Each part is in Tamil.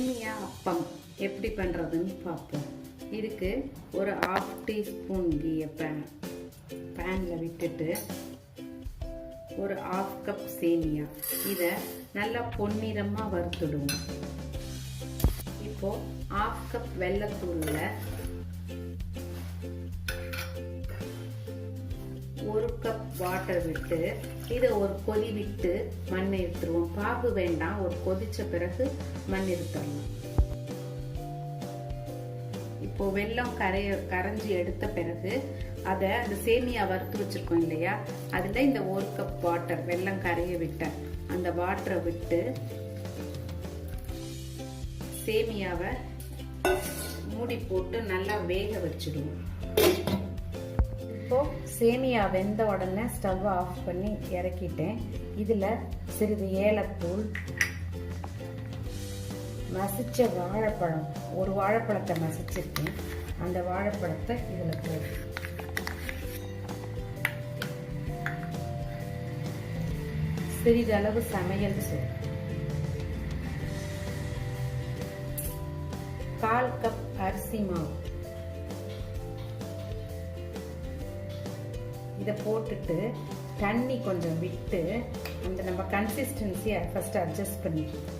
சேமியா அப்பம் எப்படி பண்ணுறதுன்னு பார்ப்போம். இதுக்கு ஒரு 1/2 டீஸ்பூன் கீயை பேனில் விட்டுட்டு ஒரு 1/2 கப் சேமியா இதை நல்லா பொன்னிறமாக வறுத்துடுவோம். இப்போது 1/2 கப் வெல்லத்தூளில் 1 கப் வாட்டர் விட்டு இதை ஒரு கொதி விட்டு மண் எடுத்துருவோம். பாகு வேண்டாம், ஒரு கொதிச்ச பிறகு மண் எடுத்துடலாம். இப்போ வெல்லம் கரைஞ்சி எடுத்த பிறகு அதை அந்த சேமியா வறுத்து வச்சிருக்கோம் இல்லையா, அதுல இந்த 1 கப் வாட்டர் வெல்லம் கரைய விட்ட அந்த வாட்டரை விட்டு சேமியாவை மூடி போட்டு நல்லா வேக வச்சிடுவோம். இப்போ சேமியா வெந்த உடனே ஸ்டவ் ஆஃப் பண்ணி இறக்கிட்டேன். இதில் சிறிது ஏலத்தூள், மசிச்ச வாழைப்பழம், ஒரு வாழைப்பழத்தை மசிச்சிருக்கேன், அந்த வாழைப்பழத்தை இதில் போட்டு சிறிதளவு சமையல் தூள், 1/4 கப் அரிசி மாவு இதை போட்டுட்டு தண்ணி கொஞ்சம் விட்டு அந்த நம்ம கன்சிஸ்டன்சியை ஃபர்ஸ்ட் அட்ஜஸ்ட் பண்ணிக்கலாம்.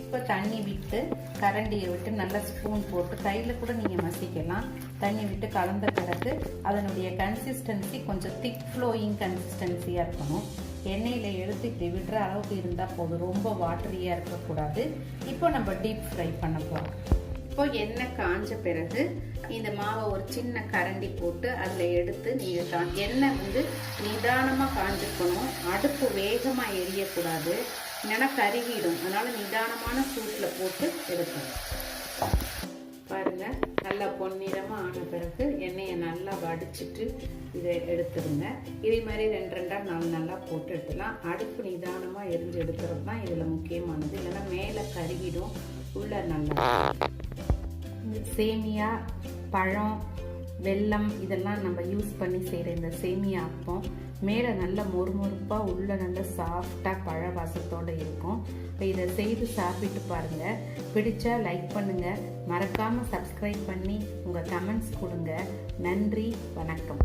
இப்போ தண்ணி விட்டு கரண்டியை விட்டு நல்லா ஸ்பூன் போட்டு கையில் கூட நீங்கள் மசிக்கலாம். தண்ணி விட்டு கலந்த பிறகு அதனுடைய கன்சிஸ்டன்சி கொஞ்சம் திக் ஃப்ளோயிங் கன்சிஸ்டன்சியாக இருக்கணும். எண்ணெயில் எடுத்து இப்படி விடுற அளவுக்கு இருந்தால் போதும், ரொம்ப வாட்டரியாக இருக்கக்கூடாது. இப்போ நம்ம டீப் ஃப்ரை பண்ண போகிறோம். இப்போ எண்ணெய் காஞ்ச பிறகு இந்த மாவை ஒரு சின்ன கரண்டி போட்டு அதில் எடுத்து நீங்கள் எண்ணெய் நிதானமாக காஞ்சிக்கணும். அடுப்பு வேகமாக எரியக்கூடாது, இல்லைன்னா கருகிடும். அதனால் நிதானமான சூட்டில் போட்டு எடுக்கணும். பாருங்கள், நல்லா பொன்னிறமாக ஆன பிறகு எண்ணெயை நல்லா வடிச்சிட்டு இதை எடுத்துடுங்க. இதே மாதிரி 2 4 நல்லா போட்டு எடுத்துலாம். அடுப்பு நிதானமாக எரிஞ்சு எடுக்கிறது தான் இதில் முக்கியமானது, இல்லைன்னா மேலே கருகிடும், உள்ள நல்லா. சேமியா, பழம், வெல்லம் இதெல்லாம் நம்ம யூஸ் பண்ணி செய்கிற இந்த சேமியா அப்பம் மேலே நல்ல மொறுமொறுப்பாக, உள்ள நல்ல சாஃப்டாக பழ வாசத்தோடு இருக்கும். இப்போ இதை செய்து சாப்பிட்டு பாருங்கள். பிடிச்சா லைக் பண்ணுங்கள், மறக்காமல் சப்ஸ்கிரைப் பண்ணி உங்கள் கமெண்ட்ஸ் கொடுங்க. நன்றி, வணக்கம்.